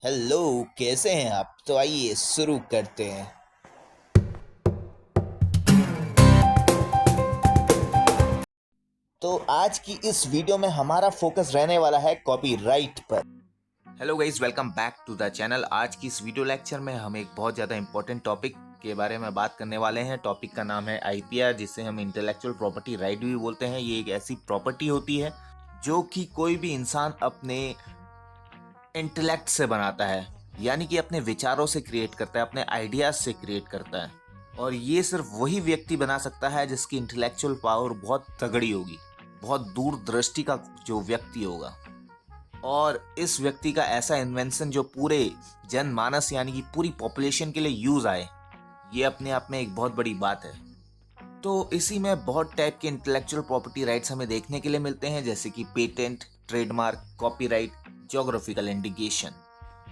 Hello. कैसे हैं आप? तो आइए शुरू करते हैं। तो आज की इस वीडियो में हमारा फोकस रहने वाला है कॉपीराइट पर। Hello guys, welcome back to the channel. आज की इस वीडियो लेक्चर में हम एक बहुत ज़्यादा इंपॉर्टेंट टॉपिक के बारे में बात करने वाले हैं। टॉपिक का नाम है आईपीआर, जिसे हम इंटेलेक्चुअल प्रॉपर्टी राइट भी बोलते हैं। ये एक ऐसी प्रॉपर्टी होती है जो कि कोई भी इंसान अपने इंटेलेक्ट से बनाता है, यानी कि अपने विचारों से क्रिएट करता है, अपने आइडियाज से क्रिएट करता है। और ये सिर्फ वही व्यक्ति बना सकता है जिसकी इंटेलेक्चुअल पावर बहुत तगड़ी होगी, बहुत दूरदृष्टि का जो व्यक्ति होगा। और इस व्यक्ति का ऐसा इन्वेंशन जो पूरे जनमानस यानी कि पूरी पॉपुलेशन के लिए यूज आए, ये अपने आप में एक बहुत बड़ी बात है। तो इसी में बहुत टाइप के इंटेलेक्चुअल प्रॉपर्टी राइट्स हमें देखने के लिए मिलते हैं, जैसे कि patent, trademark, copyright, geographical indication.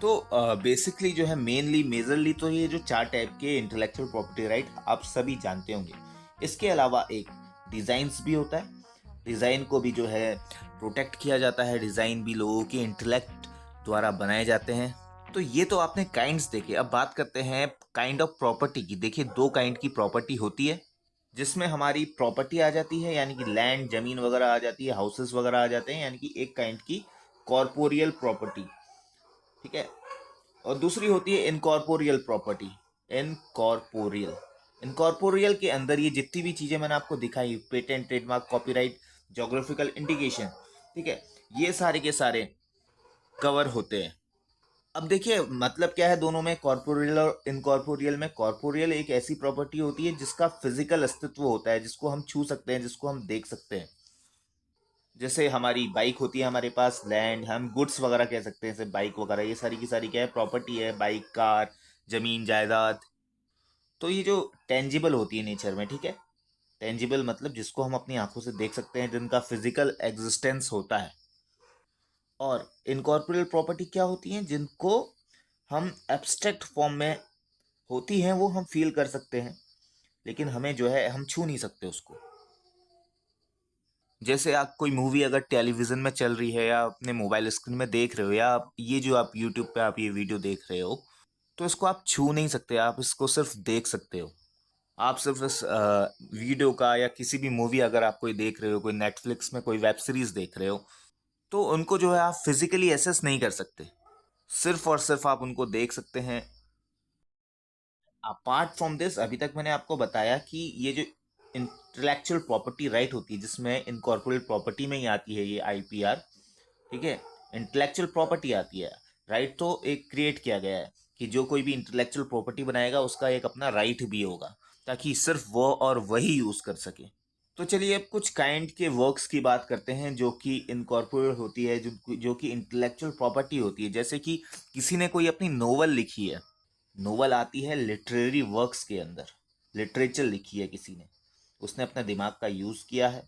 तो बेसिकली जो है मेनली मेजरली तो ये जो चार टाइप के इंटेलेक्चुअल प्रॉपर्टी राइट आप सभी जानते होंगे। इसके अलावा एक डिज़ाइंस भी होता है। डिज़ाइन को भी जो है प्रोटेक्ट किया जाता है। डिज़ाइन भी लोगों के इंटेलेक्ट द्वारा बनाए जाते हैं। तो ये तो आपने काइंड्स देखे। अब बात करते हैं काइंड ऑफ प्रॉपर्टी की। देखिए, दो काइंड की प्रॉपर्टी होती है, जिसमें हमारी प्रॉपर्टी आ जाती है, यानी कि लैंड, जमीन वगैरह आ जाती है, हाउसेस वगैरह आ जाते हैं, यानी कि एक काइंड की कॉर्पोरियल प्रॉपर्टी। ठीक है। और दूसरी होती है इनकॉर्पोरियल प्रॉपर्टी। इनकॉर्पोरियल इनकॉर्पोरियल के अंदर ये जितनी भी चीजें मैंने आपको दिखाई, patent, trademark, copyright, geographical indication, ठीक है, ये सारे के सारे कवर होते हैं। अब देखिए मतलब क्या है दोनों में, कॉर्पोरियल और इनकॉर्पोरियल में। कॉर्पोरियल एक ऐसी प्रॉपर्टी होती है जिसका फिजिकल अस्तित्व होता है, जिसको हम छू सकते हैं, जिसको हम देख सकते हैं। जैसे हमारी बाइक होती है, हमारे पास लैंड, हम गुड्स वगैरह कह सकते हैं, जैसे बाइक वगैरह, ये सारी की सारी क्या है, प्रॉपर्टी है। बाइक, कार, जमीन, जायदाद। तो ये जो टेंजिबल होती है नेचर में, ठीक है, टेंजिबल मतलब जिसको हम अपनी आंखों से देख सकते हैं, जिनका फिजिकल एग्जिस्टेंस होता है। और इनकॉर्पोरियल प्रॉपर्टी क्या होती है, जिनको हम एब्स्ट्रैक्ट फॉर्म में होती हैं, वो हम फील कर सकते हैं, लेकिन हमें जो है हम छू नहीं सकते उसको। जैसे आप कोई मूवी अगर टेलीविजन में चल रही है, या अपने मोबाइल स्क्रीन में देख रहे हो, या आप ये जो आप यूट्यूब पे आप ये वीडियो देख रहे हो, तो इसको आप छू नहीं सकते, आप इसको सिर्फ देख सकते हो। आप सिर्फ इस वीडियो का, या किसी भी मूवी अगर आप कोई देख रहे हो, कोई नेटफ्लिक्स में कोई वेब सीरीज देख रहे हो, तो उनको जो है आप फिजिकली एसेस नहीं कर सकते, सिर्फ और सिर्फ आप उनको देख सकते हैं। अपार्ट फ्रॉम दिस, अभी तक मैंने आपको बताया कि ये जो इंटेलेक्चुअल प्रॉपर्टी राइट होती है, जिसमें इनकॉर्पोरेट प्रॉपर्टी में ही आती है ये आईपीआर, ठीक है, इंटेलेक्चुअल प्रॉपर्टी आती है। राइट तो एक क्रिएट किया गया है कि जो कोई भी इंटेलेक्चुअल प्रॉपर्टी बनाएगा उसका एक अपना राइट भी होगा, ताकि सिर्फ वो और वही यूज कर सके। तो चलिए अब कुछ काइंड के वर्क्स की बात करते हैं जो कि इनकॉर्पोरेट होती है, जो कि इंटेलेक्चुअल प्रॉपर्टी होती है। जैसे कि किसी ने कोई अपनी नोवेल लिखी है। नोवेल आती है लिटरेरी वर्क्स के अंदर। लिटरेचर लिखी है किसी ने, उसने अपने दिमाग का यूज़ किया है,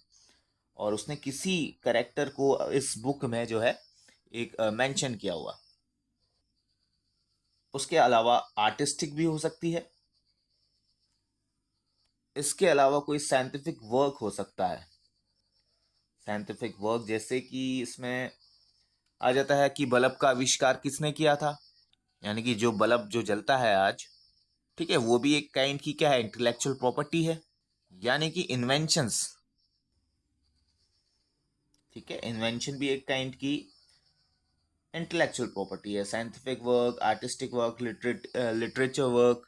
और उसने किसी करेक्टर को इस बुक में जो है एक मेंशन किया हुआ। उसके अलावा आर्टिस्टिक भी हो सकती है। इसके अलावा कोई साइंटिफिक वर्क हो सकता है। साइंटिफिक वर्क जैसे कि इसमें आ जाता है कि बल्ब का आविष्कार किसने किया था, यानी कि जो बल्ब जो जलता है आज, ठीक है, वो भी एक काइंड की क्या है, इंटेलेक्चुअल प्रॉपर्टी है, यानी कि इन्वेंशंस। ठीक है, इन्वेंशन भी एक काइंड की इंटेलेक्चुअल प्रॉपर्टी है। Scientific work, artistic work, literature work.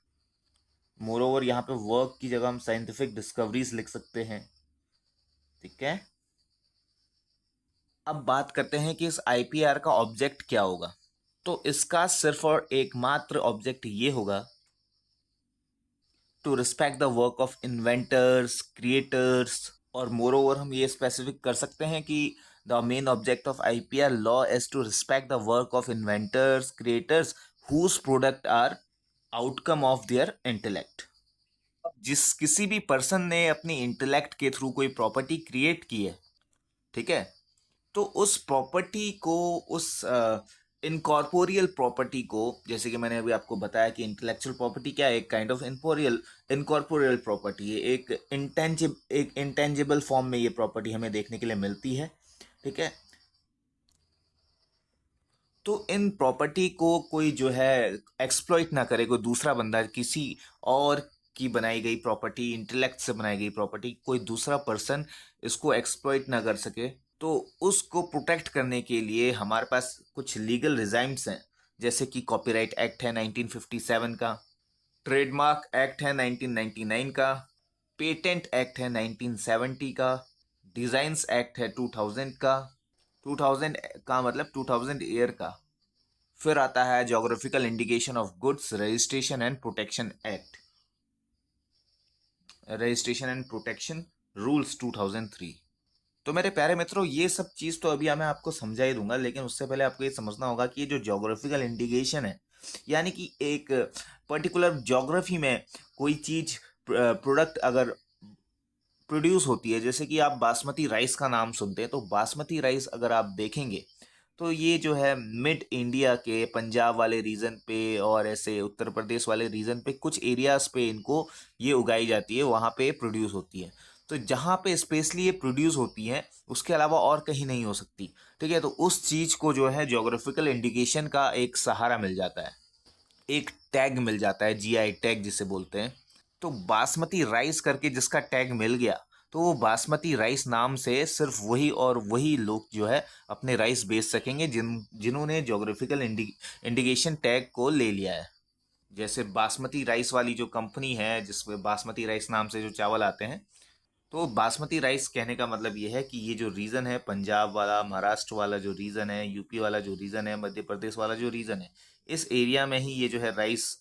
More over यहाँ पे वर्क की जगह हम साइंटिफिक डिस्कवरीज लिख सकते हैं। ठीक है। अब बात करते हैं कि इस आईपीआर का ऑब्जेक्ट क्या होगा। तो इसका सिर्फ और एकमात्र ऑब्जेक्ट ये होगा to respect the work of inventors, creators. और मोर ओवर हम ये स्पेसिफिक कर सकते हैं कि the main object of IPR law is to respect the work of inventors, creators whose product are outcome of their intellect. जिस किसी भी पर्सन ने अपनी इंटेलेक्ट के थ्रू कोई प्रॉपर्टी क्रिएट की है, ठीक है, तो उस प्रॉपर्टी को, उस इनकॉर्पोरियल प्रॉपर्टी को, जैसे कि मैंने अभी आपको बताया कि इंटेलेक्चुअल प्रॉपर्टी क्या है, एक काइंड ऑफ इनकॉर्पोरियल प्रॉपर्टी है। एक इंटेंजिबल फॉर्म में ये प्रॉपर्टी हमें देखने के लिए मिलती है। ठीक है। तो इन प्रॉपर्टी को कोई जो है एक्सप्लॉइट ना करे, कोई दूसरा बंदा किसी और की बनाई गई प्रॉपर्टी, इंटेलेक्ट से बनाई गई प्रॉपर्टी, कोई दूसरा पर्सन इसको एक्सप्लॉइट ना कर सके। तो उसको प्रोटेक्ट करने के लिए हमारे पास कुछ लीगल रिजाइम्स हैं, जैसे कि कॉपीराइट एक्ट है 1957 का, ट्रेडमार्क एक्ट है 1999 का, पेटेंट एक्ट है 1970 का, डिजाइन्स एक्ट है 2000 का, 2000 का मतलब 2000 ईयर का। फिर आता है geographical indication of goods registration and protection act, registration and protection rules 2003। तो मेरे प्यारे मित्रों, ये सब चीज़ तो अभी मैं आपको समझा ही दूंगा, लेकिन उससे पहले आपको ये समझना होगा कि ये जो जोग्राफिकल इंडिकेशन है, यानी कि एक पर्टिकुलर जोग्राफी में कोई चीज़, प्रोडक्ट अगर प्रोड्यूस होती है, जैसे कि आप बासमती राइस का नाम सुनते हैं, तो बासमती राइस अगर आप देखेंगे तो ये जो है मिड इंडिया के पंजाब वाले रीजन पे और ऐसे उत्तर प्रदेश वाले रीजन पे कुछ एरियाज पे इनको ये उगाई जाती है, वहाँ पे प्रोड्यूस होती है। तो जहाँ पे स्पेशली ये प्रोड्यूस होती है उसके अलावा और कहीं नहीं हो सकती, ठीक है। तो उस चीज़ को जो है जोग्राफिकल इंडिकेशन का एक सहारा मिल जाता है, एक टैग मिल जाता है, जीआई टैग जिसे बोलते हैं। तो बासमती राइस करके जिसका टैग मिल गया, तो वो बासमती राइस नाम से सिर्फ वही और वही लोग जो है अपने राइस बेच सकेंगे जिन्होंने जोग्राफिकल इंडिकेशन टैग को ले लिया है। जैसे बासमती राइस वाली जो कंपनी है जिसमें बासमती राइस नाम से जो चावल आते हैं, तो बासमती राइस कहने का मतलब ये है कि ये जो रीजन है, पंजाब वाला, महाराष्ट्र वाला जो रीजन है, यूपी वाला जो रीजन है, मध्य प्रदेश वाला जो रीजन है, इस एरिया में ही ये जो है राइस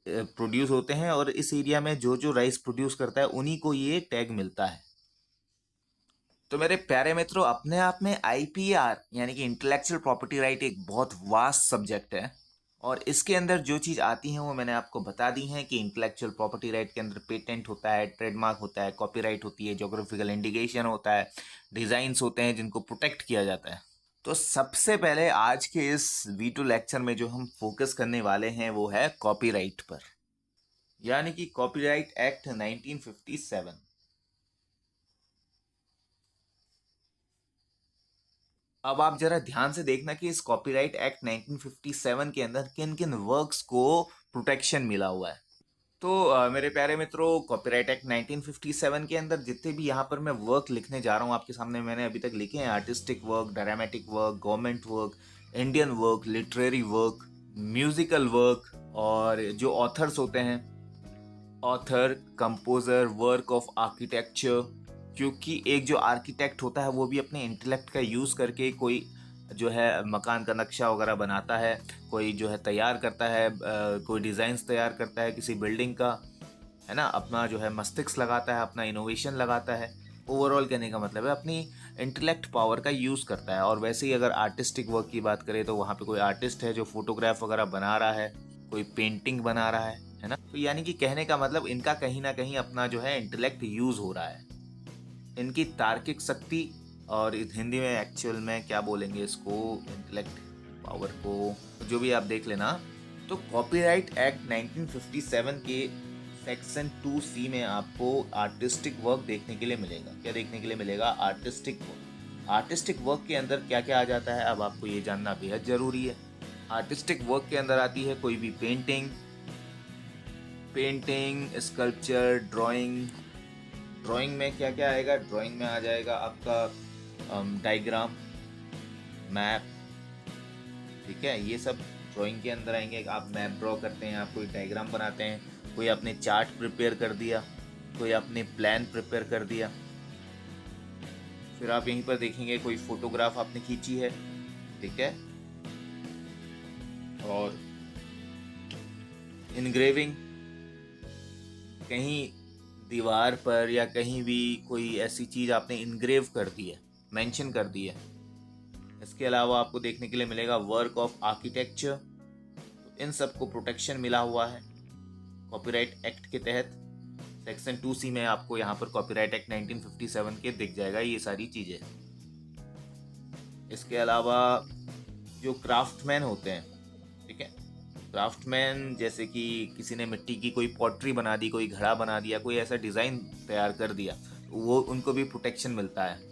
प्रोड्यूस होते हैं, और इस एरिया में जो जो राइस प्रोड्यूस करता है उन्हीं को ये टैग मिलता है। तो मेरे प्यारे मित्रों, अपने आप में आईपीआर यानी कि इंटेलेक्चुअल प्रॉपर्टी राइट एक बहुत वास्ट सब्जेक्ट है, और इसके अंदर जो चीज़ आती हैं वो मैंने आपको बता दी हैं कि इंटेलेक्चुअल प्रॉपर्टी राइट के अंदर पेटेंट होता है, ट्रेडमार्क होता है, कॉपीराइट होती है, जोग्राफिकल इंडिकेशन होता है, डिज़ाइंस होते हैं जिनको प्रोटेक्ट किया जाता है। तो सबसे पहले आज के इस वीडियो लेक्चर में जो हम फोकस करने वाले हैं वो है कॉपीराइट पर, यानी कि कॉपीराइट एक्ट 1957। अब आप जरा ध्यान से देखना कि इस कॉपीराइट एक्ट 1957 के अंदर किन किन वर्क्स को प्रोटेक्शन मिला हुआ है। तो मेरे प्यारे मित्रों, कॉपीराइट एक्ट 1957 के अंदर जितने भी यहाँ पर मैं वर्क लिखने जा रहा हूँ आपके सामने, मैंने अभी तक लिखे हैं artistic work, dramatic work, government work, Indian work, literary work, musical work, और जो ऑथर्स होते हैं, author, composer, work of architecture, क्योंकि एक जो आर्किटेक्ट होता है वो भी अपने इंटेलेक्ट का यूज़ करके कोई जो है मकान का नक्शा वगैरह बनाता है, कोई जो है तैयार करता है, कोई डिज़ाइंस तैयार करता है किसी बिल्डिंग का, है ना, अपना जो है मस्तिष्क लगाता है, अपना इनोवेशन लगाता है। ओवरऑल कहने का मतलब है अपनी इंटेलेक्ट पावर का यूज़ करता है। और वैसे ही अगर आर्टिस्टिक वर्क की बात करें तो वहाँ पे कोई आर्टिस्ट है जो फोटोग्राफ वगैरह बना रहा है, कोई पेंटिंग बना रहा है ना। तो यानी कि कहने का मतलब इनका कहीं ना कहीं अपना जो है इंटेलेक्ट यूज़ हो रहा है, इनकी तार्किक शक्ति, और हिंदी में एक्चुअल में क्या बोलेंगे इसको, इंटेलेक्ट पावर को, जो भी आप देख लेना। तो कॉपीराइट एक्ट 1957 के सेक्शन 2C में आपको आर्टिस्टिक वर्क देखने के लिए मिलेगा। क्या देखने के लिए मिलेगा? Artistic work. आर्टिस्टिक वर्क के अंदर क्या क्या आ जाता है, अब आपको ये जानना बेहद ज़रूरी है। आर्टिस्टिक वर्क के अंदर आती है कोई भी पेंटिंग, स्कल्पचर, ड्राइंग। ड्राइंग में क्या क्या आएगा? ड्राइंग में आ जाएगा आपका डायग्राम, मैप, ठीक है, ये सब ड्राइंग के अंदर आएंगे। आप मैप ड्रॉ करते हैं, आप कोई डायग्राम बनाते हैं, कोई आपने चार्ट प्रिपेयर कर दिया, कोई आपने प्लान प्रिपेयर कर दिया। फिर आप यहीं पर देखेंगे कोई फोटोग्राफ आपने खींची है, ठीक है, और इनग्रेविंग, कहीं दीवार पर या कहीं भी कोई ऐसी चीज़ आपने इनग्रेव कर दी है, मेंशन कर दी है। इसके अलावा आपको देखने के लिए मिलेगा वर्क ऑफ आर्किटेक्चर। तो इन सब को प्रोटेक्शन मिला हुआ है कॉपीराइट एक्ट के तहत। सेक्शन 2C में आपको यहाँ पर कॉपीराइट एक्ट 1957 के दिख जाएगा ये सारी चीज़ें। इसके अलावा जो क्राफ्टमैन होते हैं, ठीक है, क्राफ्टमैन जैसे कि किसी ने मिट्टी की कोई पॉटरी बना दी, कोई घड़ा बना दिया, कोई ऐसा डिज़ाइन तैयार कर दिया, वो उनको भी प्रोटेक्शन मिलता है।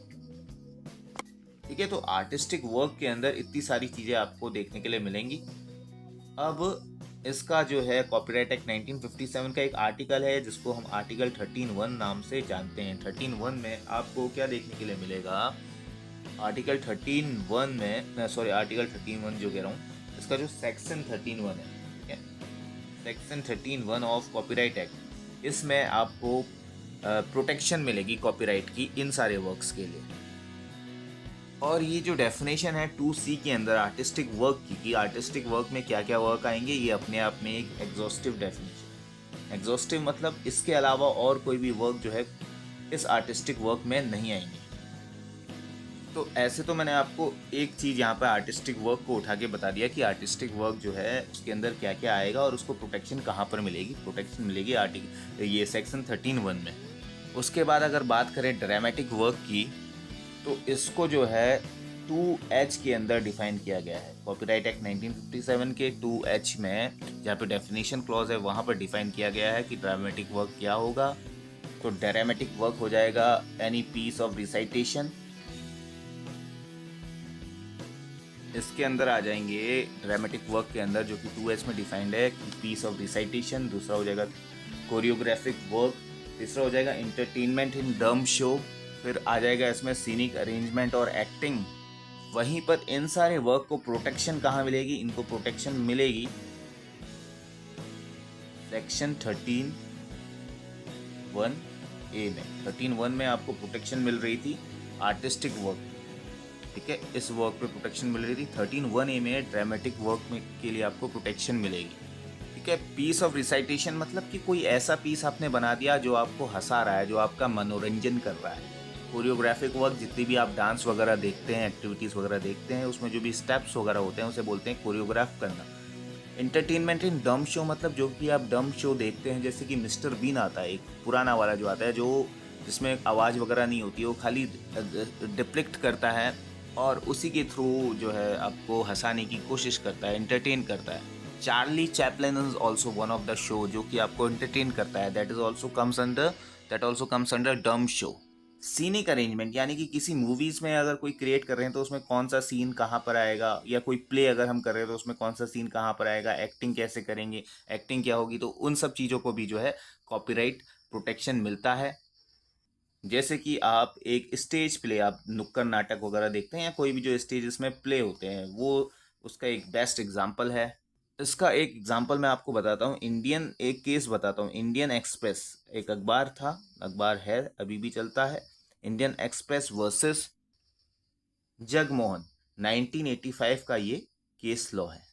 ठीक है, तो आर्टिस्टिक वर्क के अंदर इतनी सारी चीज़ें आपको देखने के लिए मिलेंगी। अब इसका जो है कॉपीराइट एक्ट 1957 का एक आर्टिकल है जिसको हम आर्टिकल 13(1) नाम से जानते हैं। 13(1) में आपको क्या देखने के लिए मिलेगा? आर्टिकल 13(1) में, सॉरी, आर्टिकल 13(1) जो कह रहा हूँ, इसका जो सेक्शन 13(1) है, ठीक है, सेक्शन 13(1) ऑफ कॉपीराइट एक्ट, इसमें आपको प्रोटेक्शन मिलेगी कॉपीराइट की इन सारे वर्क्स के लिए। और ये जो डेफिनेशन है 2C के अंदर आर्टिस्टिक वर्क की, कि आर्टिस्टिक वर्क में क्या क्या वर्क आएंगे, ये अपने आप में एक एग्जॉस्टिव डेफिनेशन। एग्जॉस्टिव मतलब इसके अलावा और कोई भी वर्क जो है इस आर्टिस्टिक वर्क में नहीं आएंगे। तो ऐसे तो मैंने आपको एक चीज़ यहाँ पे आर्टिस्टिक वर्क को उठा के बता दिया कि आर्टिस्टिक वर्क जो है उसके अंदर क्या क्या आएगा और उसको प्रोटेक्शन कहाँ पर मिलेगी। प्रोटेक्शन मिलेगी आर्टिकल ये सेक्शन 13(1) में। उसके बाद अगर बात करें ड्रामेटिक वर्क की, तो इसको जो है 2H के अंदर डिफाइन किया गया है। कॉपीराइट एक्ट 1957 के 2H में जहाँ पे डेफिनेशन क्लॉज है वहाँ पर डिफाइन किया गया है कि ड्रामेटिक वर्क क्या होगा। तो ड्रामेटिक वर्क हो जाएगा एनी पीस ऑफ रिसाइटेशन। इसके अंदर आ जाएंगे ड्रामेटिक वर्क के अंदर, जो कि 2H में डिफाइंड है कि पीस ऑफ रिसाइटेशन। दूसरा हो जाएगा कोरियोग्राफिक वर्क। तीसरा हो जाएगा इंटरटेनमेंट इन डम शो। फिर आ जाएगा इसमें सीनिक अरेंजमेंट और एक्टिंग। वहीं पर इन सारे वर्क को प्रोटेक्शन कहाँ मिलेगी? इनको प्रोटेक्शन मिलेगी सेक्शन 13(1) में। 13(1) में आपको प्रोटेक्शन मिल रही थी आर्टिस्टिक वर्क, ठीक है, इस वर्क पे प्रोटेक्शन मिल रही थी। 13(1) में ड्रामेटिक वर्क में के लिए आपको प्रोटेक्शन मिलेगी, ठीक है। पीस ऑफ रिसाइटेशन मतलब कि कोई ऐसा पीस आपने बना दिया जो आपको हंसा रहा है, जो आपका मनोरंजन कर रहा है। कोरियोग्राफिक वर्क, जितनी भी आप डांस वगैरह देखते हैं, एक्टिविटीज़ वगैरह देखते हैं, उसमें जो भी स्टेप्स वगैरह होते हैं उसे बोलते हैं कोरियोग्राफ करना। इंटरटेनमेंट इन डम शो मतलब जो कि आप डम शो देखते हैं, जैसे कि मिस्टर बीन आता है, एक पुराना वाला जो आता है, जो जिसमें आवाज़ वगैरह नहीं होती है, वो खाली डिप्लिक्ट करता है और उसी के थ्रू जो है आपको हंसाने की कोशिश करता है, एंटरटेन करता है। Charlie Chaplin is also one of the show जो कि आपको एंटरटेन करता है, दैट ऑल्सो कम्स अंडर डम शो। सीनिक अरेंजमेंट यानी कि किसी मूवीज़ में अगर कोई क्रिएट कर रहे हैं तो उसमें कौन सा सीन कहाँ पर आएगा, या कोई प्ले अगर हम कर रहे हैं तो उसमें कौन सा सीन कहाँ पर आएगा, एक्टिंग कैसे करेंगे, एक्टिंग क्या होगी, तो उन सब चीज़ों को भी जो है कॉपीराइट प्रोटेक्शन मिलता है। जैसे कि आप एक स्टेज प्ले, आप नुक्कड़ नाटक वगैरह देखते हैं या कोई भी जो स्टेज में प्ले होते हैं, वो उसका एक बेस्ट एग्जाम्पल है। इसका एक एग्जाम्पल मैं आपको बताता हूँ, एक केस बताता हूँ। इंडियन एक्सप्रेस एक अखबार था, अखबार है, अभी भी चलता है। इंडियन एक्सप्रेस वर्सेस जगमोहन, 1985 का ये केस लॉ है।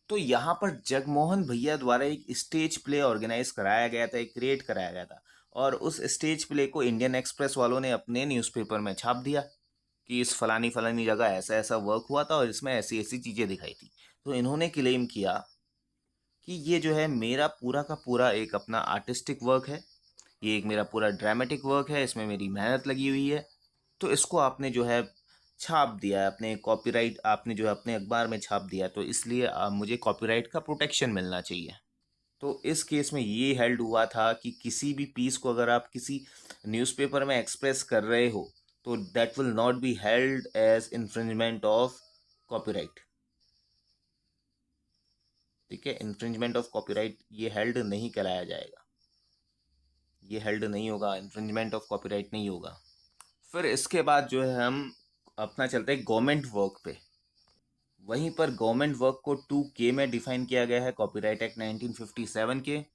तो यहाँ पर जगमोहन भैया द्वारा एक स्टेज प्ले ऑर्गेनाइज कराया गया था, एक क्रिएट कराया गया था, और उस स्टेज प्ले को इंडियन एक्सप्रेस वालों ने अपने न्यूज़पेपर में छाप दिया कि इस फलानी फलानी जगह ऐसा ऐसा वर्क हुआ था और इसमें ऐसी ऐसी चीज़ें दिखाई थी। तो इन्होंने क्लेम किया कि ये जो है मेरा पूरा का पूरा एक अपना आर्टिस्टिक वर्क है, ये एक मेरा पूरा ड्रामेटिक वर्क है, इसमें मेरी मेहनत लगी हुई है, तो इसको आपने जो है छाप दिया है, अपने कॉपीराइट आपने जो है अपने अखबार में छाप दिया है, तो इसलिए मुझे कॉपीराइट का प्रोटेक्शन मिलना चाहिए। तो इस केस में ये हेल्ड हुआ था कि किसी भी पीस को अगर आप किसी न्यूज़पेपर में एक्सप्रेस कर रहे हो तो that will not be held as infringement of copyright, ठीक है। इन्फ्रिंजमेंट ऑफ कॉपीराइट ये हेल्ड नहीं कराया जाएगा, ये हेल्ड नहीं होगा, इन्फ्रिंजमेंट ऑफ कॉपीराइट नहीं होगा। फिर इसके बाद जो है हम अपना चलते हैं गवर्नमेंट वर्क पे। वहीं पर गवर्नमेंट वर्क को 2K में डिफाइन किया गया है कॉपीराइट एक्ट 1957 के।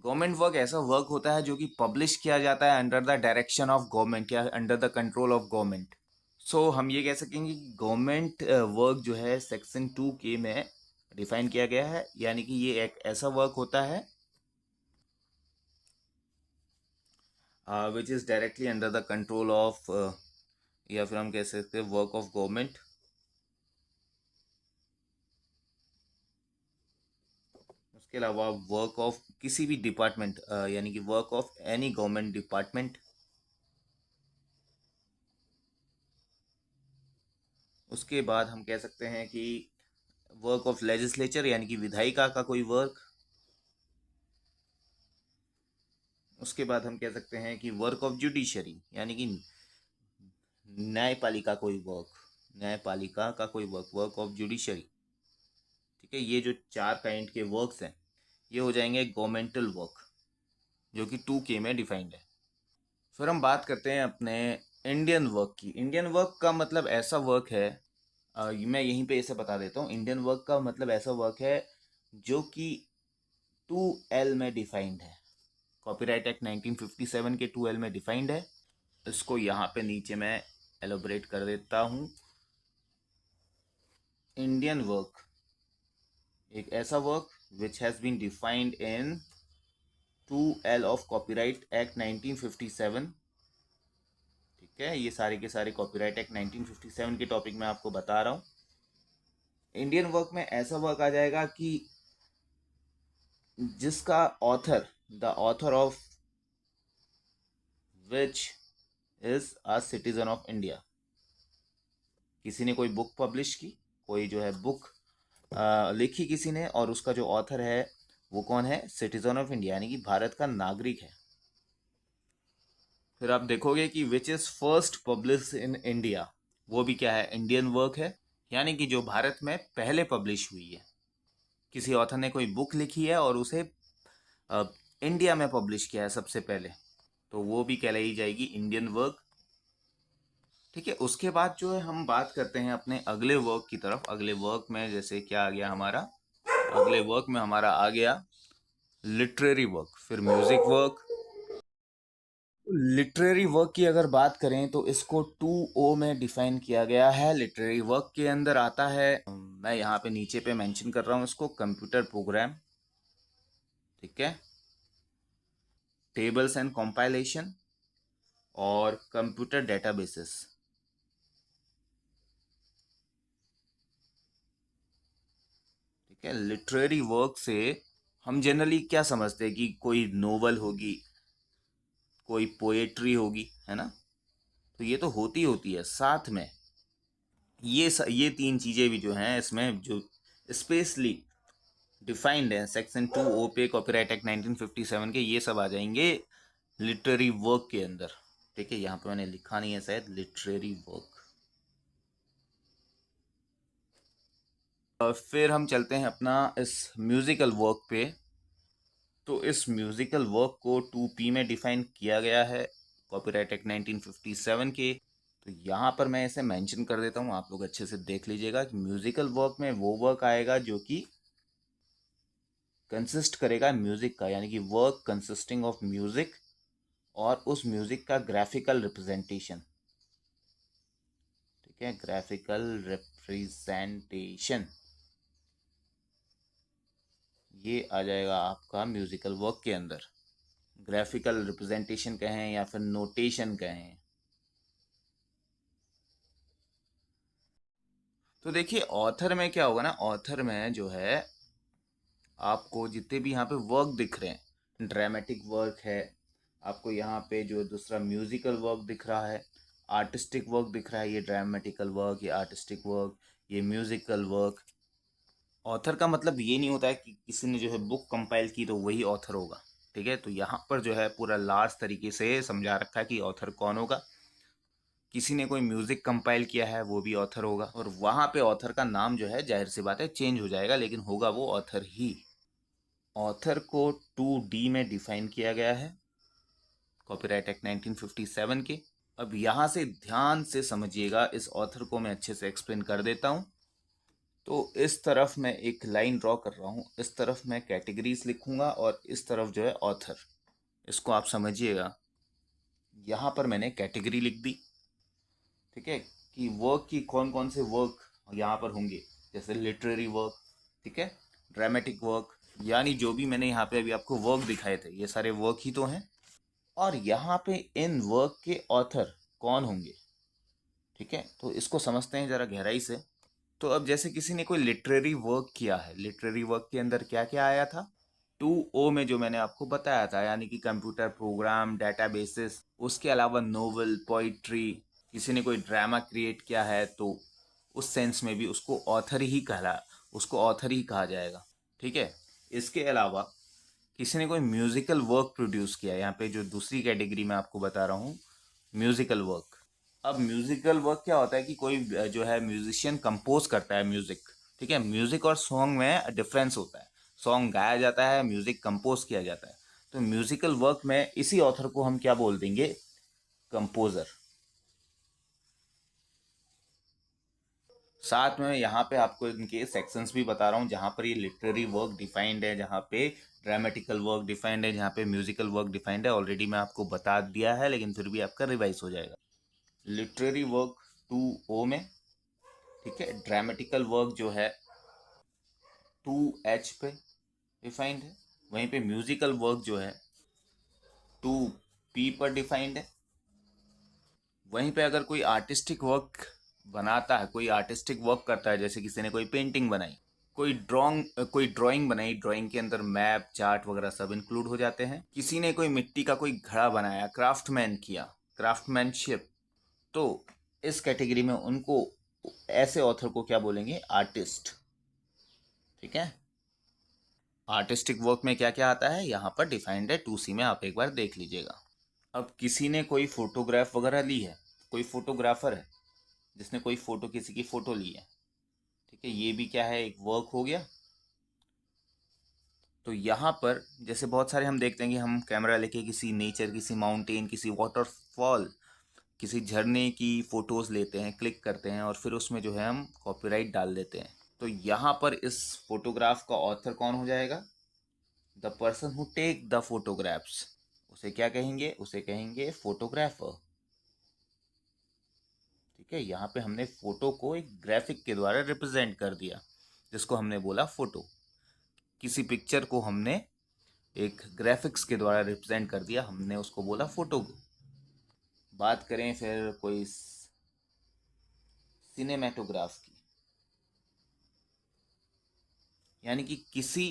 गवर्नमेंट वर्क ऐसा वर्क होता है जो कि पब्लिश किया जाता है under the direction of government या under the control of government. So हम ये कह सकेंगे कि गवर्नमेंट वर्क जो है सेक्शन 2K में डिफाइन किया गया है, यानी कि ये एक ऐसा वर्क होता है which is directly under the control of, या फिर हम कह सकते हैं वर्क ऑफ गवर्नमेंट। उसके अलावा वर्क ऑफ किसी भी डिपार्टमेंट, यानी कि work of any government department. उसके बाद हम कह सकते हैं कि वर्क ऑफ लेजिस्लेचर, यानी कि विधायिका का कोई वर्क। उसके बाद हम कह सकते हैं कि वर्क ऑफ जुडिशरी, यानी कि न्यायपालिका कोई वर्क, न्यायपालिका का कोई वर्क, वर्क ऑफ जुडिशरी। ठीक है, ये जो 4 काइंड के वर्क्स हैं ये हो जाएंगे गवर्नमेंटल वर्क, जो कि 2K में डिफाइंड है। फिर हम बात करते हैं अपने इंडियन वर्क की। इंडियन वर्क का मतलब ऐसा वर्क है, मैं यहीं पे इसे बता देता हूँ। इंडियन वर्क का मतलब ऐसा वर्क है जो कि 2L में डिफाइंड है। कॉपीराइट एक्ट 1957 के 2L में डिफाइंड है। इसको यहाँ पे नीचे मैं एलोबरेट कर देता हूँ। इंडियन वर्क एक ऐसा work which has been defined in 2L of copyright act 1957। ठीक है, ये सारे के सारे कॉपीराइट एक्ट 1957 के टॉपिक में आपको बता रहा हूँ। इंडियन वर्क में ऐसा वर्क आ जाएगा कि जिसका author, the author of which is a citizen of India. किसी ने कोई बुक पब्लिश की, कोई जो है बुक लिखी किसी ने, और उसका जो ऑथर है वो कौन है? सिटीजन ऑफ इंडिया, यानी कि भारत का नागरिक है। फिर आप देखोगे कि which is first publish in India, वो भी क्या है? इंडियन वर्क है, यानी कि जो भारत में पहले पब्लिश हुई है। किसी ऑथर ने कोई बुक लिखी है और उसे इंडिया में पब्लिश किया है सबसे पहले, तो वो भी कहलाई जाएगी इंडियन वर्क। ठीक है, उसके बाद जो है हम बात करते हैं अपने अगले वर्क की तरफ। अगले वर्क में जैसे क्या आ गया हमारा? अगले वर्क में हमारा आ गया लिटरेरी वर्क, फिर म्यूजिक वर्क। लिटरेरी वर्क की अगर बात करें तो इसको 2O में डिफाइन किया गया है। लिटरेरी वर्क के अंदर आता है, मैं यहाँ पे नीचे पे मेंशन कर रहा हूँ इसको, कंप्यूटर प्रोग्राम, ठीक है, टेबल्स एंड कंपाइलेशन और कंप्यूटर डेटाबेसेस। ठीक है, लिटरेरी वर्क से हम जनरली क्या समझते हैं कि कोई नोवेल होगी, कोई पोएट्री होगी, है ना? तो ये तो होती होती है, साथ में ये 3 चीज़ें भी जो हैं इसमें जो स्पेशली डिफाइंड है सेक्शन 2O पे कॉपीराइट एक्ट 1957 के, ये सब आ जाएंगे लिटरेरी वर्क के अंदर। ठीक है, यहाँ पे मैंने लिखा नहीं है शायद, लिटरेरी वर्क। फिर हम चलते हैं अपना इस म्यूजिकल वर्क पे। तो इस म्यूजिकल वर्क को 2P में डिफाइन किया गया है कॉपीराइट एक्ट 1957 के। तो यहाँ पर मैं इसे मेंशन कर देता हूँ, आप लोग अच्छे से देख लीजिएगा कि म्यूजिकल वर्क में वो वर्क आएगा जो कि कंसिस्ट करेगा म्यूजिक का, यानी कि वर्क कंसिस्टिंग ऑफ म्यूजिक और उस म्यूजिक का ग्राफिकल रिप्रेजेंटेशन। ठीक है, ग्राफिकल रिप्रेजेंटेशन ये आ जाएगा आपका म्यूजिकल वर्क के अंदर। ग्राफिकल रिप्रेजेंटेशन कहें या फिर नोटेशन कहें। तो देखिए ऑथर में क्या होगा ना, ऑथर में जो है आपको जितने भी यहाँ पे वर्क दिख रहे हैं, ड्रामेटिक वर्क है, आपको यहाँ पे जो दूसरा म्यूजिकल वर्क दिख रहा है, आर्टिस्टिक वर्क दिख रहा है, ये ड्रामेटिकल वर्क, ये आर्टिस्टिक वर्क, ये म्यूजिकल वर्क। ऑथर का मतलब ये नहीं होता है कि किसी ने जो है बुक कंपाइल की तो वही ऑथर होगा। ठीक है, तो यहाँ पर जो है पूरा लार्ज तरीके से समझा रखा है कि ऑथर कौन होगा। किसी ने कोई म्यूजिक कंपाइल किया है वो भी ऑथर होगा, और वहाँ पे ऑथर का नाम जो है जाहिर सी बात है चेंज हो जाएगा, लेकिन होगा वो ऑथर ही। ऑथर को 2D में डिफाइन किया गया है कॉपीराइट एक्ट 1957 के। अब यहाँ से ध्यान से समझिएगा, इस ऑथर को मैं अच्छे से एक्सप्लेन कर देता हूँ। तो इस तरफ मैं एक लाइन ड्रॉ कर रहा हूँ, इस तरफ मैं कैटेगरीज लिखूंगा और इस तरफ जो है ऑथर। इसको आप समझिएगा, यहाँ पर मैंने कैटेगरी लिख दी। ठीक है, कि वर्क की कौन कौन से वर्क यहाँ पर होंगे, जैसे लिटरेरी वर्क, ठीक है, ड्रामेटिक वर्क, यानी जो भी मैंने यहाँ पे अभी आपको वर्क दिखाए थे ये सारे वर्क ही तो हैं। और यहाँ पे इन वर्क के ऑथर कौन होंगे? ठीक है, तो इसको समझते हैं ज़रा गहराई से। तो अब जैसे किसी ने कोई लिटरेरी वर्क किया है, लिटरेरी वर्क के अंदर क्या क्या आया था? 2O में जो मैंने आपको बताया था, यानी कि कंप्यूटर प्रोग्राम, डेटाबेसेस, उसके अलावा नोवेल, पोइट्री, किसी ने कोई ड्रामा क्रिएट किया है तो उस सेंस में भी उसको ऑथर ही कहा जाएगा। ठीक है, इसके अलावा किसी ने कोई म्यूजिकल वर्क प्रोड्यूस किया, यहाँ पे जो दूसरी कैटेगरी मैं आपको बता रहा हूँ, म्यूजिकल वर्क, अब म्यूजिकल वर्क क्या होता है कि कोई जो है म्यूजिशियन कंपोज करता है म्यूजिक, ठीक है। म्यूजिक और सॉन्ग में डिफरेंस होता है। सॉन्ग गाया जाता है, म्यूजिक कंपोज किया जाता है। तो म्यूजिकल वर्क में इसी ऑथर को हम क्या बोल देंगे, कंपोजर। साथ में यहाँ पे आपको इनके सेक्शंस भी बता रहा हूँ, जहाँ पर ये लिटरेरी वर्क डिफाइंड है, जहाँ पे ड्रामेटिकल वर्क डिफाइंड है, जहाँ पे म्यूजिकल वर्क डिफाइंड है। ऑलरेडी मैं आपको बता दिया है, लेकिन फिर भी आपका रिवाइज हो जाएगा। लिटरेरी वर्क 2O में, ठीक है। ड्रामेटिकल वर्क जो है 2H पे डिफाइंड है। वहीं पे म्यूजिकल वर्क जो है 2P पर डिफाइंड है। वहीं पे अगर कोई आर्टिस्टिक वर्क बनाता है, कोई आर्टिस्टिक वर्क करता है, जैसे किसी ने कोई पेंटिंग बनाई, कोई ड्राइंग बनाई, ड्राइंग के अंदर मैप, चार्ट वगैरह सब इंक्लूड हो जाते हैं। किसी ने कोई मिट्टी का कोई घड़ा बनाया, क्राफ्टमैन किया, क्राफ्टमैनशिप, तो इस कैटेगरी में उनको, ऐसे ऑथर को क्या बोलेंगे, आर्टिस्ट, ठीक है। आर्टिस्टिक वर्क में क्या क्या आता है यहाँ पर डिफाइंड है 2C में, आप एक बार देख लीजिएगा। अब किसी ने कोई फोटोग्राफ वगैरह ली है, कोई फोटोग्राफर है जिसने कोई फोटो, किसी की फोटो ली है, ठीक है, ये भी क्या है, एक वर्क हो गया। तो यहाँ पर जैसे बहुत सारे हम देखते हैं कि हम कैमरा लेके किसी नेचर, किसी माउंटेन, किसी वाटरफॉल, किसी झरने की फोटोज लेते हैं, क्लिक करते हैं, और फिर उसमें जो है हम कॉपीराइट डाल देते हैं। तो यहाँ पर इस फोटोग्राफ का ऑथर कौन हो जाएगा, the person who take the photographs. उसे क्या कहेंगे, उसे कहेंगे फोटोग्राफर, ठीक है। यहाँ पे हमने फोटो को एक ग्राफिक के द्वारा रिप्रेजेंट कर दिया, जिसको हमने बोला फोटो। किसी पिक्चर को हमने एक ग्राफिक्स के द्वारा रिप्रेजेंट कर दिया, हमने उसको बोला फोटो। बात करें फिर कोई सिनेमेटोग्राफ की, यानी कि किसी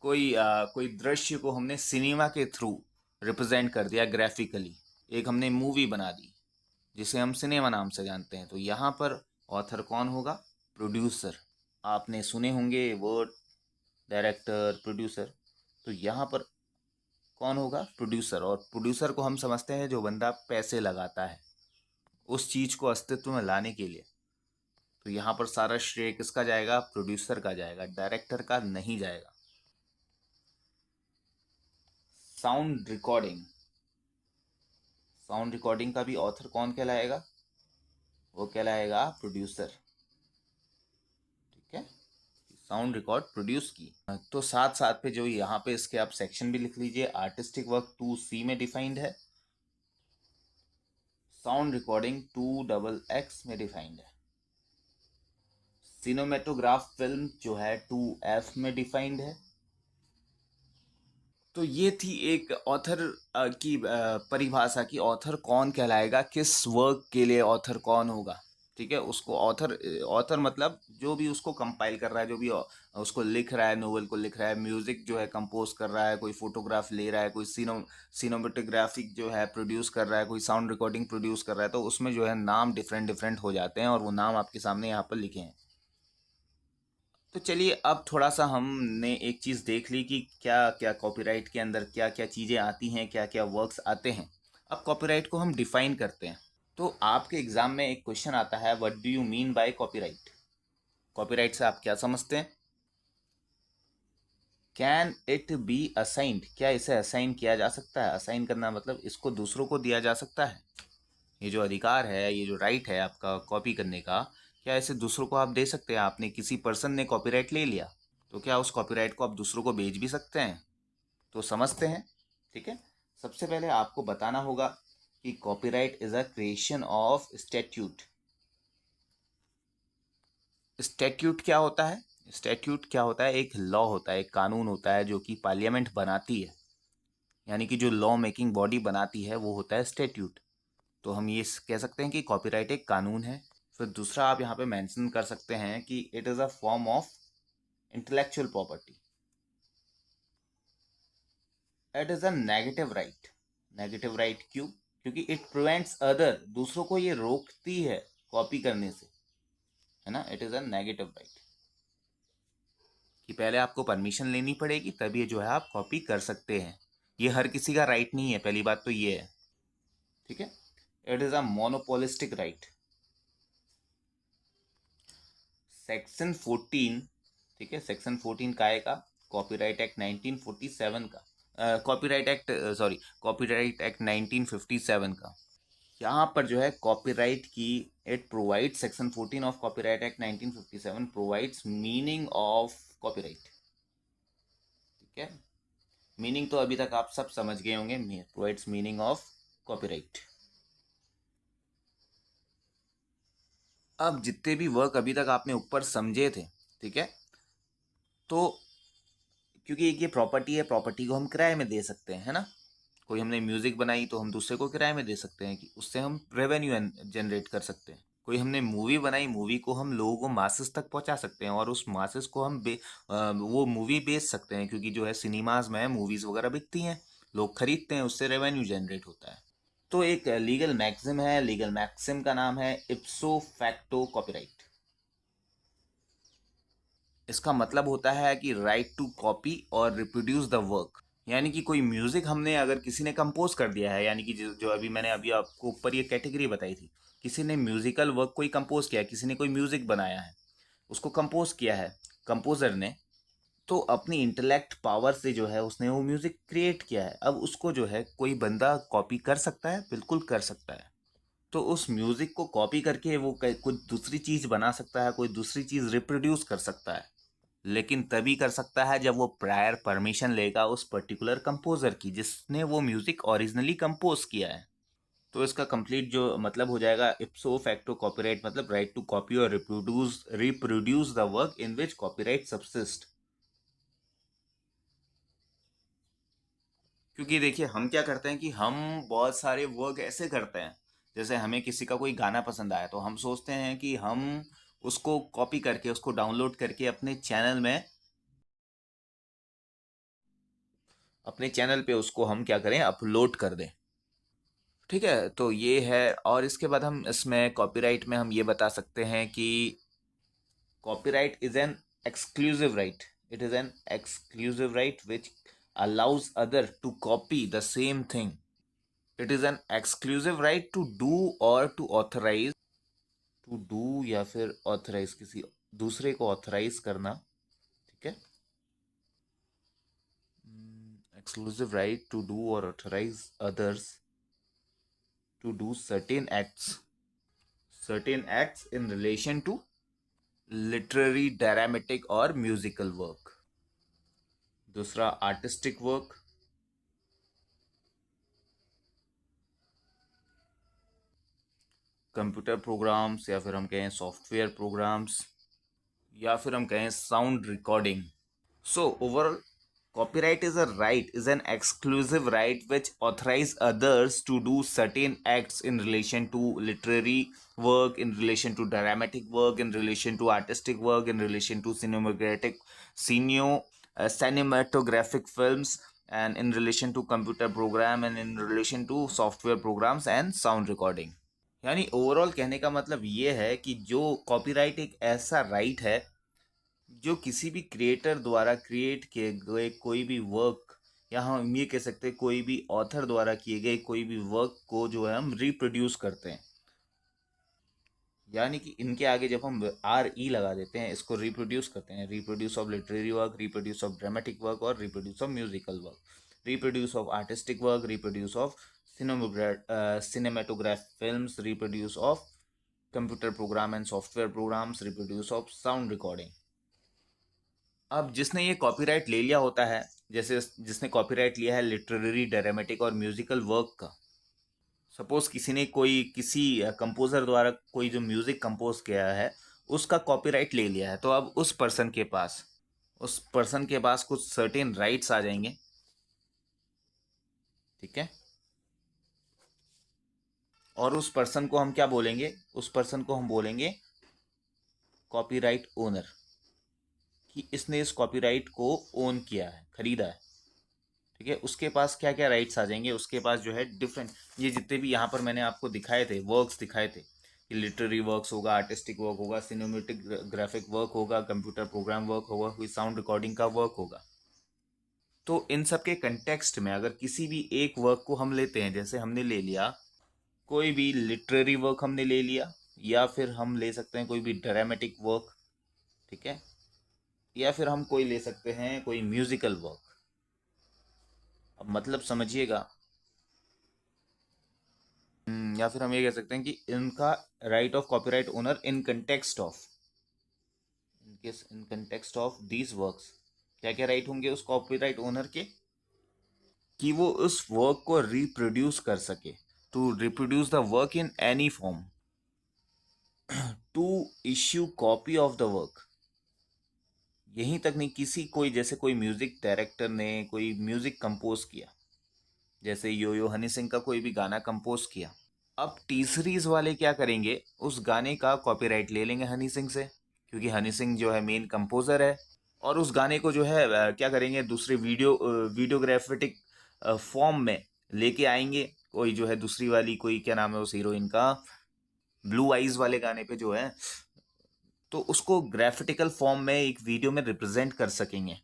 कोई दृश्य को हमने सिनेमा के थ्रू रिप्रेजेंट कर दिया ग्राफिकली, एक हमने मूवी बना दी जिसे हम सिनेमा नाम से जानते हैं। तो यहाँ पर ऑथर कौन होगा, प्रोड्यूसर। आपने सुने होंगे वर्ड, डायरेक्टर, प्रोड्यूसर। तो यहाँ पर कौन होगा, प्रोड्यूसर। और प्रोड्यूसर को हम समझते हैं जो बंदा पैसे लगाता है उस चीज को अस्तित्व में लाने के लिए। तो यहाँ पर सारा श्रेय किसका जाएगा, प्रोड्यूसर का जाएगा, डायरेक्टर का नहीं जाएगा। साउंड रिकॉर्डिंग, साउंड रिकॉर्डिंग का भी ऑथर कौन कहलाएगा, वो कहलाएगा प्रोड्यूसर, ठीक है। साउंड रिकॉर्ड प्रोड्यूस की। तो साथ साथ पे जो यहाँ पे इसके आप सेक्शन भी लिख लीजिए, आर्टिस्टिक वर्क 2C में डिफाइंड है, साउंड रिकॉर्डिंग 2XX में डिफाइंड है, सिनेमेटोग्राफ फिल्म जो है 2F में डिफाइंड है। तो ये थी एक ऑथर की परिभाषा की, ऑथर कौन कहलाएगा, किस वर्क के लिए ऑथर कौन होगा, ठीक है। उसको ऑथर, ऑथर मतलब जो भी उसको कंपाइल कर रहा है, जो भी उसको लिख रहा है, नोवेल को लिख रहा है, म्यूजिक जो है कंपोज कर रहा है, कोई फोटोग्राफ ले रहा है, कोई सिनेमेटोग्राफिक जो है प्रोड्यूस कर रहा है, कोई साउंड रिकॉर्डिंग प्रोड्यूस कर रहा है। तो उसमें जो है नाम डिफरेंट डिफरेंट हो जाते हैं, और वो नाम आपके सामने यहाँ पर लिखे हैं। तो चलिए अब थोड़ा सा हमने एक चीज़ देख ली कि क्या क्या कॉपीराइट के अंदर क्या क्या चीज़ें आती हैं, क्या क्या वर्क्स आते हैं। अब कॉपीराइट को हम डिफाइन करते हैं। तो आपके एग्जाम में एक क्वेश्चन आता है, what do you mean by copyright. Copyright से आप क्या समझते हैं, कैन इट बी असाइंड, क्या इसे असाइन किया जा सकता है। असाइन करना मतलब इसको दूसरों को दिया जा सकता है। ये जो अधिकार है, ये जो राइट है आपका कॉपी करने का, क्या इसे दूसरों को आप दे सकते हैं। आपने, किसी पर्सन ने कॉपीराइट ले लिया, तो क्या उस कॉपीराइट को आप दूसरों को बेच भी सकते हैं। तो समझते हैं, ठीक है। सबसे पहले आपको बताना होगा कि copyright is a creation of statute. Statute क्या होता है, स्टैट्यूट क्या होता है, एक लॉ होता है, एक कानून होता है जो कि पार्लियामेंट बनाती है, यानी कि जो लॉ मेकिंग बॉडी बनाती है वो होता है स्टैट्यूट। तो हम ये कह सकते हैं कि कॉपीराइट एक कानून है। फिर दूसरा आप यहाँ पे मेंशन कर सकते हैं कि it is a form of intellectual property. It is a negative right. Negative right क्यों, क्योंकि इट प्रिवेंट्स अदर, दूसरों को ये रोकती है कॉपी करने से, है ना। It is a negative right, कि पहले आपको परमिशन लेनी पड़ेगी, तब ये जो है आप कॉपी कर सकते हैं। ये हर किसी का राइट नहीं है, पहली बात तो ये है, ठीक है। It is a monopolistic right. Section 14, ठीक है, सेक्शन 14 का आएगा कॉपीराइट एक्ट 1947 का, copyright act, sorry, copyright act 1957 का। यहाँ पर जो है कॉपीराइट की, it provide, section 14 of copyright act 1957 provides meaning of copyright. ठीक है, मीनिंग तो अभी तक आप सब समझ गए होंगे, प्रोवाइड्स मीनिंग ऑफ कॉपीराइट। अब जितने भी वर्क अभी तक आपने ऊपर समझे थे, ठीक है, तो क्योंकि एक ये प्रॉपर्टी है, प्रॉपर्टी को हम किराए में दे सकते हैं, है ना। कोई हमने म्यूजिक बनाई तो हम दूसरे को किराए में दे सकते हैं, कि उससे हम रेवेन्यू जनरेट कर सकते हैं। कोई हमने मूवी बनाई, मूवी को हम लोगों को मासेस तक पहुंचा सकते हैं, और उस मासेस को हम वो मूवी बेच सकते हैं, क्योंकि जो है सिनेमाज में मूवीज वगैरह बिकती हैं, लोग खरीदते हैं, उससे रेवेन्यू जनरेट होता है। तो एक लीगल मैक्सिम है, लीगल मैक्सिम का नाम है इप्सो फैक्टो कॉपीराइट। इसका मतलब होता है कि राइट टू कॉपी और रिप्रोड्यूस द वर्क। यानी कि कोई म्यूजिक हमने अगर किसी ने कंपोज कर दिया है, यानी कि जो अभी मैंने अभी आपको ऊपर ये कैटेगरी बताई थी, किसी ने म्यूजिकल वर्क कोई कंपोज किया है, किसी ने कोई म्यूजिक बनाया है, उसको कंपोज किया है कंपोजर ने, तो अपनी इंटेलेक्ट पावर से जो है उसने वो म्यूजिक क्रिएट किया है। अब उसको जो है कोई बंदा कॉपी कर सकता है, बिल्कुल कर सकता है। तो उस म्यूजिक को कॉपी करके वो कुछ दूसरी चीज बना सकता है, कोई दूसरी चीज रिप्रोड्यूस कर सकता है, लेकिन तभी कर सकता है जब वो प्रायर परमिशन लेगा उस पर्टिकुलर कंपोजर की, जिसने वो म्यूजिक ओरिजिनली कंपोज किया है। तो इसका कंप्लीट जो मतलब हो जाएगा इप्सो फैक्टो कॉपीराइट, मतलब राइट टू कॉपी और reproduce the work in which copyright subsist. क्योंकि देखिए हम क्या करते हैं कि हम बहुत सारे वर्क ऐसे करते हैं, जैसे हमें किसी का कोई गाना पसंद आया तो हम सोचते हैं कि हम उसको कॉपी करके, उसको डाउनलोड करके अपने चैनल पे उसको हम क्या करें, अपलोड कर दें। ठीक है, तो ये है। और इसके बाद हम इसमें कॉपीराइट में हम ये बता सकते हैं कि copyright is an exclusive right, it is an exclusive right which allows other to copy the same thing. It is an exclusive right to do or to authorize, to do या फिर authorise, किसी दूसरे को authorise करना। ठीक है, exclusive right to do और authorize others to do certain acts in relation to literary, dramatic और म्यूजिकल वर्क। दूसरा आर्टिस्टिक वर्क, कंप्यूटर प्रोग्राम्स, या फिर हम कहें सॉफ्टवेयर प्रोग्राम्स, या फिर हम कहें sound recording. So overall, copyright is an exclusive right which authorize others to do certain acts in relation to literary work, in relation to dramatic work, in relation to artistic work, in relation to cinematographic films, and in relation to computer program, and in relation to software programs and sound recording। यानी overall कहने का मतलब ये है कि जो copyright एक ऐसा राइट है जो किसी भी क्रिएटर द्वारा क्रिएट किए गए कोई भी वर्क, या हम ये कह सकते हैं कोई भी ऑथर द्वारा किए गए कोई भी वर्क को जो है हम रिप्रोड्यूस करते हैं। यानी कि इनके आगे जब हम RE लगा देते हैं, इसको रिप्रोड्यूस करते हैं, reproduce of literary work, reproduce of dramatic work और reproduce of musical work, reproduce of artistic work, reproduce of cinematograph films, reproduce of computer program and software programs, reproduce of sound recording. अब जिसने ये copyright ले लिया होता है, जैसे जिसने कॉपीराइट लिया है लिटरेरी, ड्रामेटिक और म्यूजिकल वर्क का, सपोज किसी ने कोई किसी कंपोजर द्वारा कोई जो म्यूजिक कंपोज किया है उसका कॉपीराइट ले लिया है, तो अब उस पर्सन के पास कुछ सर्टेन राइट्स आ जाएंगे। ठीक है, और उस पर्सन को हम क्या बोलेंगे, उस पर्सन को हम बोलेंगे कॉपीराइट ओनर, कि इसने इस कॉपीराइट को ओन किया है, खरीदा है। ठीक है, उसके पास क्या क्या राइट्स आ जाएंगे, उसके पास जो है डिफरेंट, ये जितने भी यहाँ पर मैंने आपको दिखाए थे वर्क्स दिखाए थे, कि लिटरेरी वर्क्स होगा, आर्टिस्टिक वर्क होगा, सिनेमेटिक ग्राफिक वर्क होगा, कंप्यूटर प्रोग्राम वर्क होगा, कोई साउंड रिकॉर्डिंग का वर्क होगा। तो इन सब के कंटेक्स्ट में अगर किसी भी एक वर्क को हम लेते हैं, जैसे हमने ले लिया कोई भी लिटरेरी वर्क हमने ले लिया, या फिर हम ले सकते हैं कोई भी ड्रामेटिक वर्क, ठीक है, या फिर हम कोई ले सकते हैं कोई म्यूजिकल वर्क। अब मतलब समझिएगा। या फिर हम ये कह सकते हैं कि इनका right of copyright owner in context of, in context of these works, क्या क्या राइट होंगे उस कॉपीराइट ओनर के, कि वो उस वर्क को रिप्रोड्यूस कर सके, to reproduce the work in any form, to issue copy of the work. यहीं तक नहीं, किसी कोई जैसे कोई म्यूजिक डायरेक्टर ने कोई म्यूजिक कंपोज किया, जैसे यो यो हनी सिंह का कोई भी गाना कंपोज किया, अब टी सीरीज वाले क्या करेंगे, उस गाने का कॉपीराइट ले लेंगे हनी सिंह से, क्योंकि हनी सिंह जो है मेन कंपोजर है। और उस गाने को जो है क्या करेंगे, दूसरे वीडियोग्राफिटिक फॉर्म में लेके आएंगे। कोई जो है दूसरी वाली, कोई क्या नाम है उस हीरोइन का, ब्लू आइज वाले गाने पे जो है, तो उसको ग्राफिटिकल फॉर्म में एक वीडियो में रिप्रेजेंट कर सकेंगे।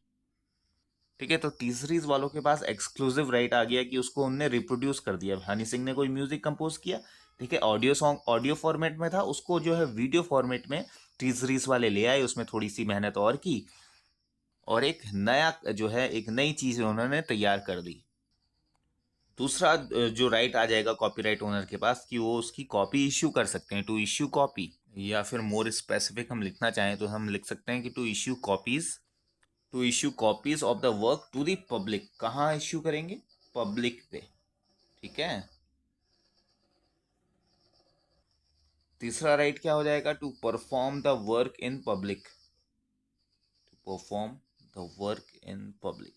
ठीक है, तो टी सीरीज वालों के पास एक्सक्लूसिव राइट आ गया कि उसको उनने रिप्रोड्यूस कर दिया। हनी सिंह ने कोई म्यूजिक कंपोज किया, ठीक है, ऑडियो सॉन्ग ऑडियो फॉर्मेट में था, उसको जो है वीडियो फॉर्मेट में टी सीरीज वाले ले आए, उसमें थोड़ी सी मेहनत और की, और एक नया जो है एक नई चीज उन्होंने तैयार कर दी। दूसरा जो राइट आ जाएगा कॉपीराइट ओनर के पास, कि वो उसकी कॉपी इश्यू कर सकते हैं, टू इश्यू कॉपी, या फिर मोर स्पेसिफिक हम लिखना चाहें तो हम लिख सकते हैं कि to issue copies of the work to the public. कहाँ इश्यू करेंगे, पब्लिक पे, ठीक है। तीसरा राइट क्या हो जाएगा, to perform the work in public, to perform the work in public.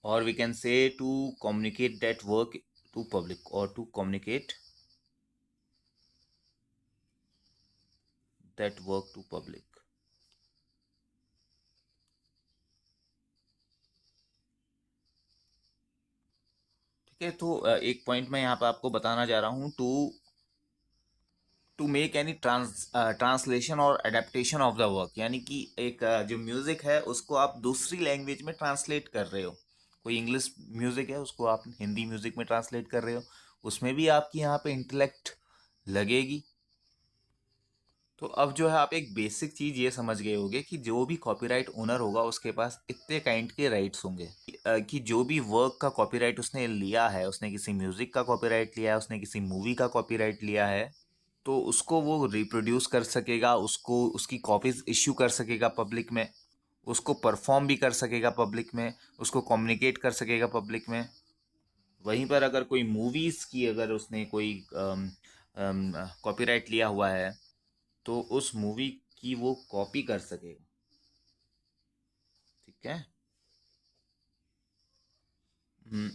और we can say to communicate that work to public, और to communicate that work to public. ठीक है, तो एक पॉइंट मैं यहाँ पे आपको बताना जा रहा हूँ, टू मेक एनी ट्रांसलेशन और एडेप्टेशन ऑफ द वर्क, यानी कि एक जो म्यूजिक है उसको आप दूसरी लैंग्वेज में ट्रांसलेट कर रहे हो। कोई इंग्लिश म्यूजिक है उसको आप हिंदी म्यूजिक में ट्रांसलेट कर रहे हो, उसमें भी आपकी यहाँ पे इंटेलेक्ट लगेगी। तो अब जो है आप एक बेसिक चीज ये समझ गए होंगे कि जो भी कॉपीराइट ओनर होगा उसके पास इतने काइंड के राइट्स होंगे, कि जो भी वर्क का कॉपीराइट उसने लिया है, उसने किसी म्यूजिक का कॉपीराइट लिया है, उसने किसी मूवी का कॉपीराइट लिया है, तो उसको वो रिप्रोड्यूस कर सकेगा, उसको उसकी कॉपीज इश्यू कर सकेगा पब्लिक में, उसको परफॉर्म भी कर सकेगा पब्लिक में, उसको कम्युनिकेट कर सकेगा पब्लिक में। वहीं पर अगर कोई मूवीज की अगर उसने कोई कॉपीराइट लिया हुआ है, तो उस मूवी की वो कॉपी कर सकेगा, ठीक है। हम्म,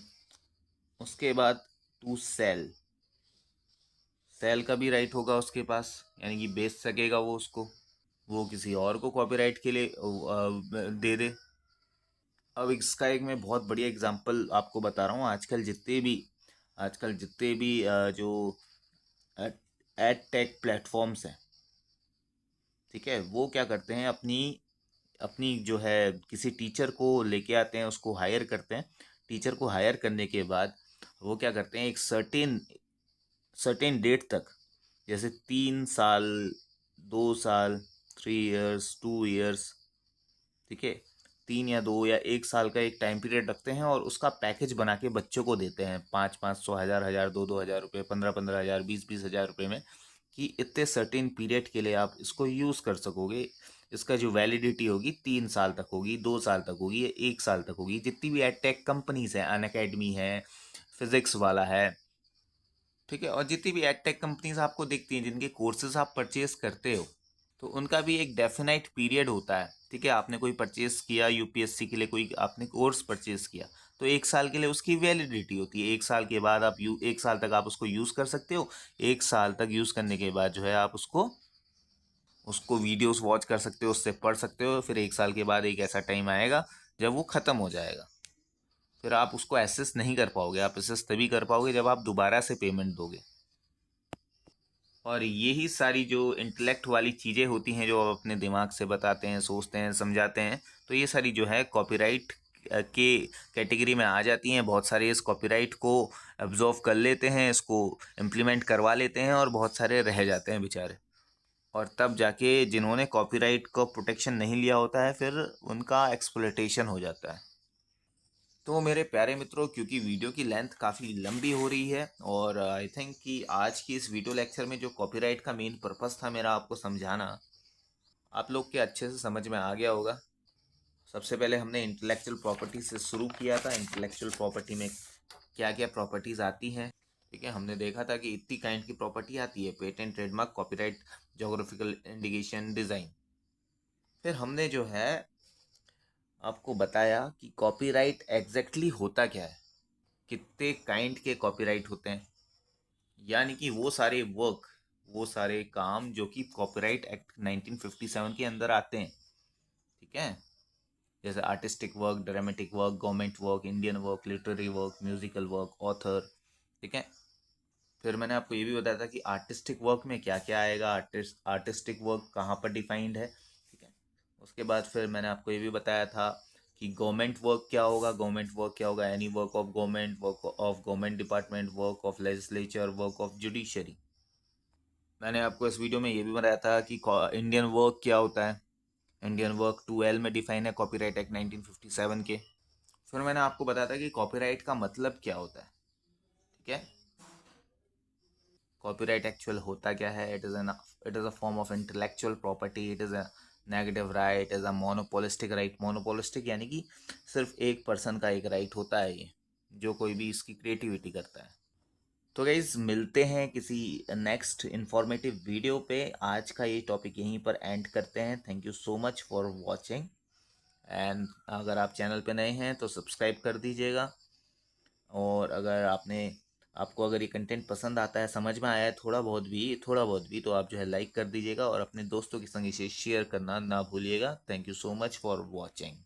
उसके बाद टू सेल, सेल का भी राइट होगा उसके पास, यानी कि बेच सकेगा वो उसको, वो किसी और को कॉपीराइट के लिए दे दे। अब इसका एक मैं बहुत बढ़िया एग्जांपल आपको बता रहा हूँ। आजकल जितने भी जो एड टेक प्लेटफॉर्म्स हैं, ठीक है, वो क्या करते हैं, अपनी अपनी जो है किसी टीचर को लेके आते हैं, उसको हायर करते हैं। टीचर को हायर करने के बाद वो क्या करते हैं, एक सर्टेन सर्टेन डेट तक, जैसे 3 साल, 2 साल, 3 इयर्स, 2 इयर्स, ठीक है, 3 या 2 या 1 साल का एक टाइम पीरियड रखते हैं, और उसका पैकेज बना के बच्चों को देते हैं, 500, 500, 1000, 1000, 2000 रुपये, 15, 15 हजार, 20, 20 हजार रुपये में, कि इतने सर्टेन पीरियड के लिए आप इसको यूज़ कर सकोगे। इसका जो वैलिडिटी होगी 3 साल तक होगी, 2 साल तक होगी, या 1 साल तक होगी। जितनी भी एडटेक कंपनीज हैं, अनअकैडमी है, फिजिक्स वाला है, ठीक है, और जितनी भी एडटेक कंपनीज आपको दिखती हैं जिनके कोर्सेज आप परचेज करते हो, तो उनका भी एक डेफिनाइट पीरियड होता है, ठीक है। आपने कोई परचेज किया यूपीएससी के लिए, कोई आपने कोर्स परचेज किया, तो 1 साल के लिए उसकी वैलिडिटी होती है। 1 साल के बाद आप 1 साल तक आप उसको यूज़ कर सकते हो। 1 साल तक यूज़ करने के बाद जो है आप उसको उसको वीडियोस वॉच कर सकते हो, उससे पढ़ सकते हो। फिर 1 साल के बाद एक ऐसा टाइम आएगा जब वो ख़त्म हो जाएगा, फिर आप उसको एसेस नहीं कर पाओगे। आप एसेस तभी कर पाओगे जब आप दोबारा से पेमेंट दोगे। और यही सारी जो इंटेलेक्ट वाली चीज़ें होती हैं, जो आप अपने दिमाग से बताते हैं, सोचते हैं, समझाते हैं, तो ये सारी जो है कॉपीराइट के कैटेगरी में आ जाती हैं। बहुत सारे इस कॉपीराइट को एब्जॉर्व कर लेते हैं, इसको इम्प्लीमेंट करवा लेते हैं और बहुत सारे रह जाते हैं बेचारे। और तब जाके जिन्होंने कॉपीराइट को प्रोटेक्शन नहीं लिया होता है फिर उनका एक्सप्लॉयटेशन हो जाता है। तो मेरे प्यारे मित्रों, क्योंकि वीडियो की लेंथ काफ़ी लंबी हो रही है और आई थिंक कि आज की इस वीडियो लेक्चर में जो कॉपीराइट का मेन पर्पस था मेरा आपको समझाना, आप लोग के अच्छे से समझ में आ गया होगा। सबसे पहले हमने इंटेलेक्चुअल प्रॉपर्टी से शुरू किया था। इंटेलेक्चुअल प्रॉपर्टी में क्या क्या प्रॉपर्टीज़ आती हैं, ठीक है। हमने देखा था कि इतनी काइंड की प्रॉपर्टी आती है: patent, trademark, copyright, geographical indication, design. फिर हमने जो है आपको बताया कि कॉपीराइट एग्जैक्टली होता क्या है, कितने काइंड के कॉपीराइट होते हैं, यानी कि वो सारे काम जो कि कॉपीराइट एक्ट 1957 के अंदर आते हैं, ठीक है। जैसे artistic work, dramatic work, government work, Indian work, literary work, musical work, author, ठीक है। फिर मैंने आपको ये भी बताया था कि आर्टिस्टिक वर्क में क्या क्या आएगा, आर्टिस्टिक वर्क कहाँ पर डिफाइंड है, ठीक है। उसके बाद फिर मैंने आपको ये भी बताया था कि गवर्नमेंट वर्क क्या होगा। गवर्नमेंट वर्क क्या होगा? Any work of government, work of government department, work of legislature, work of judiciary. मैंने आपको इस वीडियो में ये भी बताया था कि इंडियन वर्क क्या होता है। इंडियन वर्क 2L में डिफाइन है कॉपीराइट एक्ट 1957 के। फिर मैंने आपको बताया था कि कॉपीराइट का मतलब क्या होता है, ठीक है। कॉपीराइट एक्चुअल होता क्या है? It is a form of intellectual property. It is a negative right, is a monopolistic right. Monopolistic यानी कि सिर्फ एक पर्सन का एक राइट होता है ये, जो कोई भी इसकी क्रिएटिविटी करता है। तो गाइज मिलते हैं किसी नेक्स्ट इंफॉर्मेटिव वीडियो पे। आज का ये टॉपिक यहीं पर एंड करते हैं। Thank you so much for watching. And अगर आप चैनल पे नए हैं तो सब्सक्राइब कर दीजिएगा। और आपको अगर ये कंटेंट पसंद आता है, समझ में आया है थोड़ा बहुत भी, तो आप जो है लाइक कर दीजिएगा और अपने दोस्तों के संग इसे शेयर करना ना भूलिएगा। Thank you so much for watching.